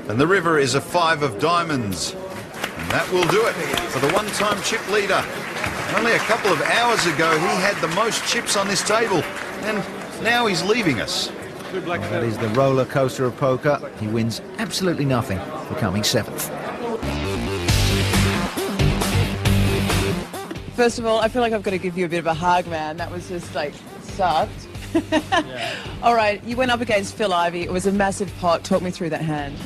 And the river is a 5 of diamonds. And that will do it for the one-time chip leader. Only a couple of hours ago, he had the most chips on this table. And now he's leaving us. Well, that is the roller coaster of poker. He wins absolutely nothing, becoming 7th. First of all, I feel like I've got to give you a bit of a hug, man. That was just like sucked. Yeah. All right, you went up against Phil Ivey. It was a massive pot. Talk me through that hand.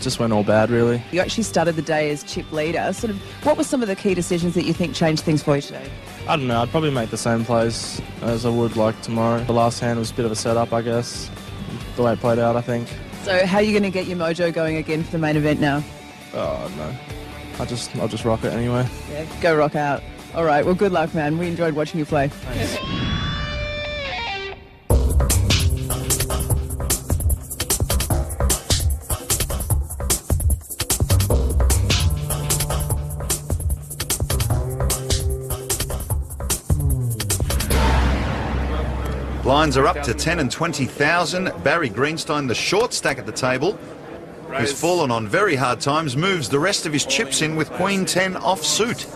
Just went all bad, really. You actually started the day as chip leader. Sort of, what were some of the key decisions that you think changed things for you today? I don't know. I'd probably make the same plays as I would like tomorrow. The last hand was a bit of a setup, I guess. The way it played out, I think. So, how are you going to get your mojo going again for the main event now? Oh no, I'll just rock it anyway. Yeah, go rock out. All right. Well, good luck, man. We enjoyed watching you play. Thanks. Blinds are up to 10 and 20,000. Barry Greenstein, the short stack at the table, who's fallen on very hard times, moves the rest of his chips in with Queen 10 offsuit.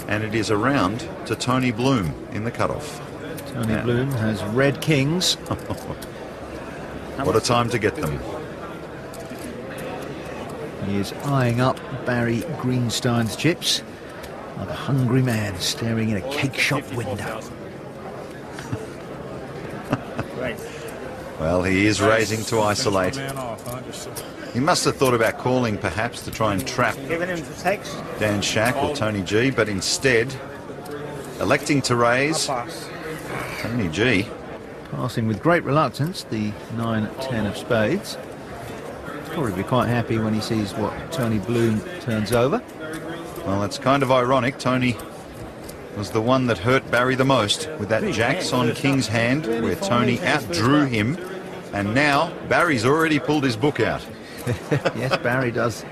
And it is a round to Tony Bloom in the cutoff. Tony Bloom has red kings. What a time to get them. He is eyeing up Barry Greenstein's chips like a hungry man staring in a cake shop window. Well, he is raising to isolate. He must have thought about calling, perhaps, to try and trap Dan Shack or Tony G, but instead, electing to raise Tony G. Passing with great reluctance the 9-10 of spades. He'll probably be quite happy when he sees what Tony Bloom turns over. Well, it's kind of ironic. Tony was the one that hurt Barry the most with that jacks on king's hand where Tony outdrew him, and now Barry's already pulled his book out. Yes, Barry does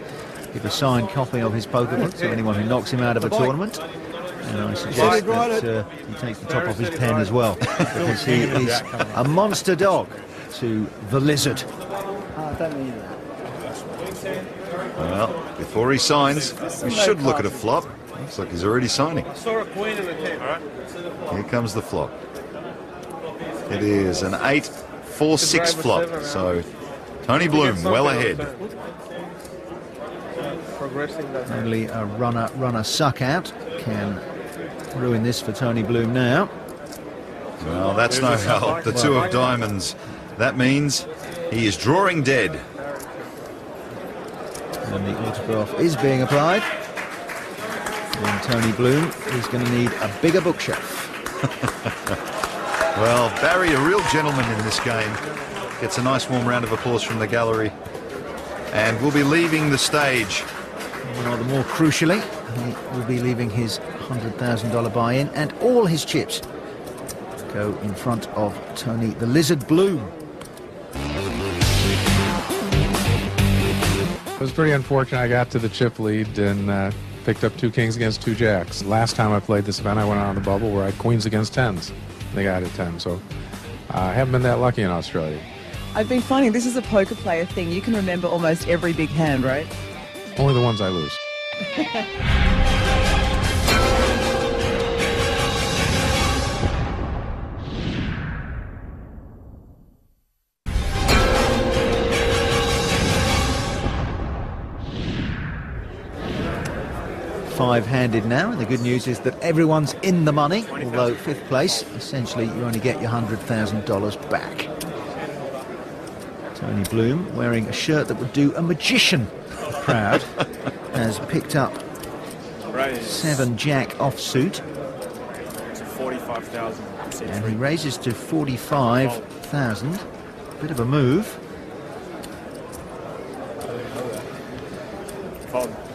give a signed copy of his poker book to anyone who knocks him out of a tournament, and I suggest that he takes the top off his pen as well, because he is a monster dog to the Lizard. Well, before he signs, we should look at a flop. Looks like he's already signing. Here comes the flop. It is an 8-4-6 flop, so Tony Bloom well ahead. Only a runner suck out can ruin this for Tony Bloom now. Well, that's no help. The 2 of diamonds. That means he is drawing dead. And the autograph is being applied. And Tony Bloom is going to need a bigger bookshelf. Well, Barry, a real gentleman in this game, gets a nice warm round of applause from the gallery, and will be leaving the stage. Rather more crucially, he will be leaving his $100,000 buy-in, and all his chips go in front of Tony the Lizard Bloom. It was pretty unfortunate. I got to the chip lead and picked up 2 kings against 2 jacks. Last time I played this event, I went on the bubble where I had queens against 10s. They got it 10, so I haven't been that lucky in Australia. I've been finding this is a poker player thing. You can remember almost every big hand, right? Only the ones I lose. 5-handed now, and the good news is that everyone's in the money, although 5th place, essentially you only get your $100,000 back. Tony Bloom, wearing a shirt that would do a magician proud, has picked up 7 jack offsuit. 45,000. And he raises to 45,000. Bit of a move.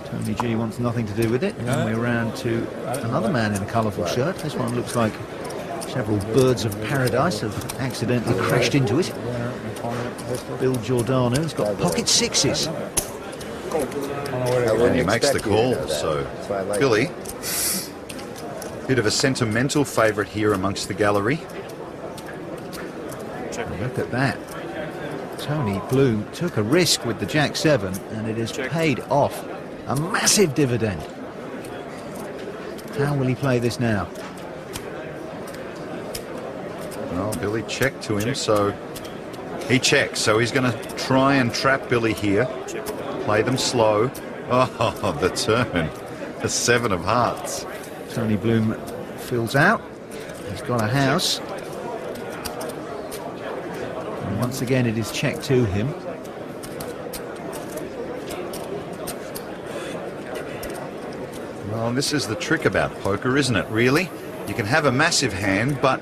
Tony G wants nothing to do with it. And we're round to another man in a colourful shirt. This one looks like several birds of paradise have accidentally crashed into it. Bill Giordano has got pocket sixes. And he makes the call, so Billy, bit of a sentimental favourite here amongst the gallery. Look at that. Tony Bloom took a risk with the Jack-7, and it has paid off a massive dividend. How will he play this now? Well, Billy checked to him, so he checks. So he's going to try and trap Billy here. Play them slow. Oh, the turn. The 7 of hearts. Tony Bloom fills out. He's got a house. And once again, it is checked to him. Well, this is the trick about poker, isn't it, really? You can have a massive hand, but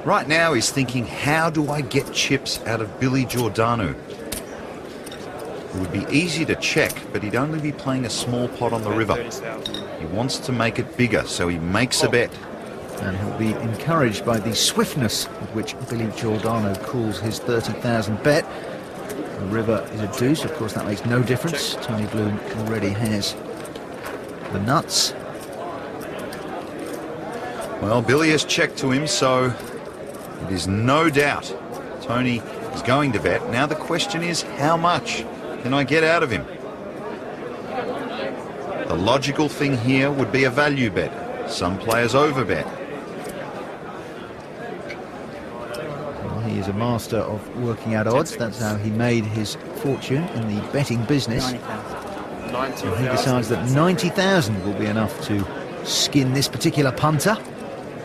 right now he's thinking, how do I get chips out of Billy Giordano? It would be easy to check, but he'd only be playing a small pot on the river. He wants to make it bigger, so he makes a bet. And he'll be encouraged by the swiftness with which Billy Giordano calls his 30,000 bet. The river is a deuce. Of course, that makes no difference. Tony Bloom already has the nuts. Well, Billy has checked to him, so it is no doubt Tony is going to bet. Now the question is, how much can I get out of him? The logical thing here would be a value bet. Some players overbet. Well, he is a master of working out odds. That's how he made his fortune in the betting business. So he decides that 90,000 will be enough to skin this particular punter.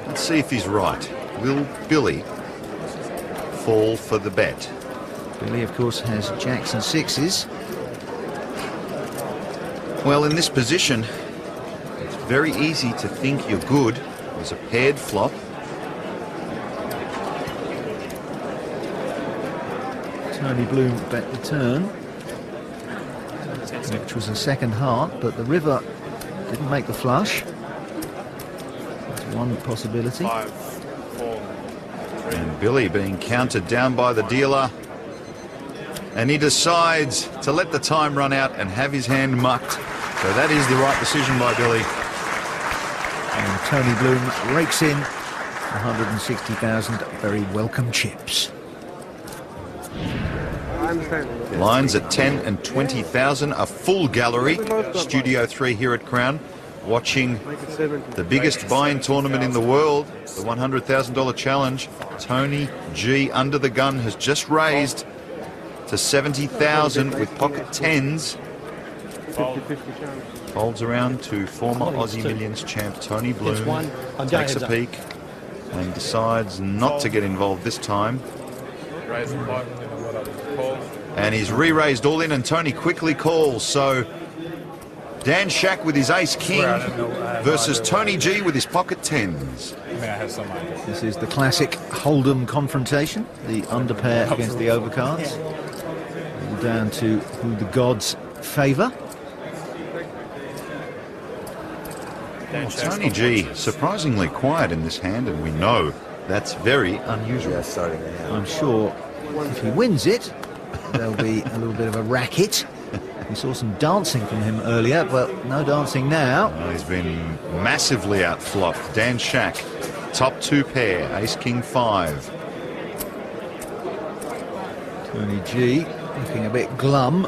Let's see if he's right. Will Billy fall for the bet? Billy, of course, has jacks and sixes. Well, in this position, it's very easy to think you're good. There's a paired flop. Tony Bloom bet the turn, which was a second heart, but the river didn't make the flush. That's one possibility. And Billy being counted down by the dealer. And he decides to let the time run out and have his hand mucked. So that is the right decision by Billy. And Tony Bloom rakes in 160,000 very welcome chips. Lines at 10 and 20,000, a full gallery. Studio 3 here at Crown, watching the biggest buy-in tournament in the world, the $100,000 challenge. Tony G under the gun has just raised to 70,000 with pocket tens. Folds around to former Aussie Millions champ Tony Bloom, takes a peek and decides not to get involved this time. And he's re-raised all in, and Tony quickly calls. So Dan Shack with his ace-king versus Tony G with his pocket tens. This is the classic Hold'em confrontation, the underpair against the overcards. All down to who the gods favour. Well, Tony G surprisingly quiet in this hand, and we know that's very unusual. I'm sure if he wins it, there'll be a little bit of a racket. We saw some dancing from him earlier, but no dancing now. Well, he's been massively outflopped. Dan Shack, top two pair, ace-king 5. Tony G looking a bit glum.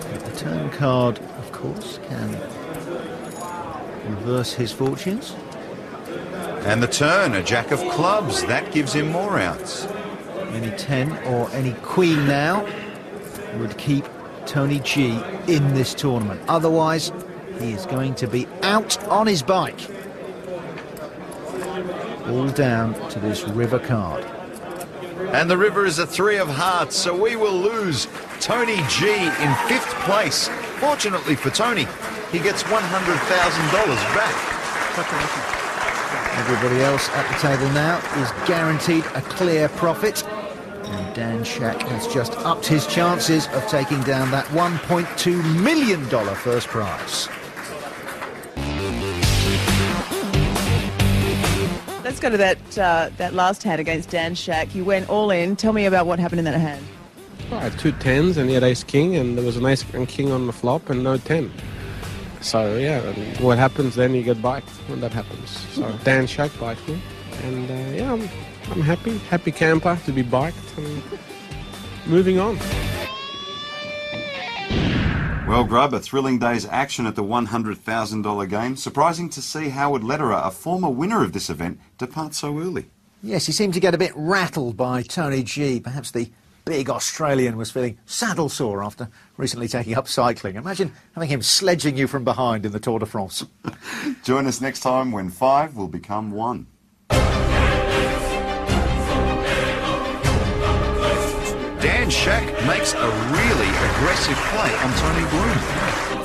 But the turn card, of course, can reverse his fortunes. And the turn, a jack of clubs, that gives him more outs. Any 10 or any queen now would keep Tony G in this tournament. Otherwise, he is going to be out on his bike. All down to this river card. And the river is a 3 of hearts, so we will lose Tony G in 5th place. Fortunately for Tony, he gets $100,000 back. Everybody else at the table now is guaranteed a clear profit. And Dan Shack has just upped his chances of taking down that $1.2 million first prize. Let's go to that last hand against Dan Shack. You went all in. Tell me about what happened in that hand. I had 2 10s and he had ace-king, and there was an ace-king on the flop and no 10. So, yeah, what happens then, you get biked when that happens. So Dan Shack biked me, and, yeah, I'm happy camper to be biked and moving on. Well, Grub, a thrilling day's action at the $100,000 game. Surprising to see Howard Lederer, a former winner of this event, depart so early. Yes, he seemed to get a bit rattled by Tony G. Perhaps the big Australian was feeling saddle sore after recently taking up cycling. Imagine having him sledging you from behind in the Tour de France. Join us next time when 5 will become 1. Dan Shack makes a really aggressive play on Tony Bloom.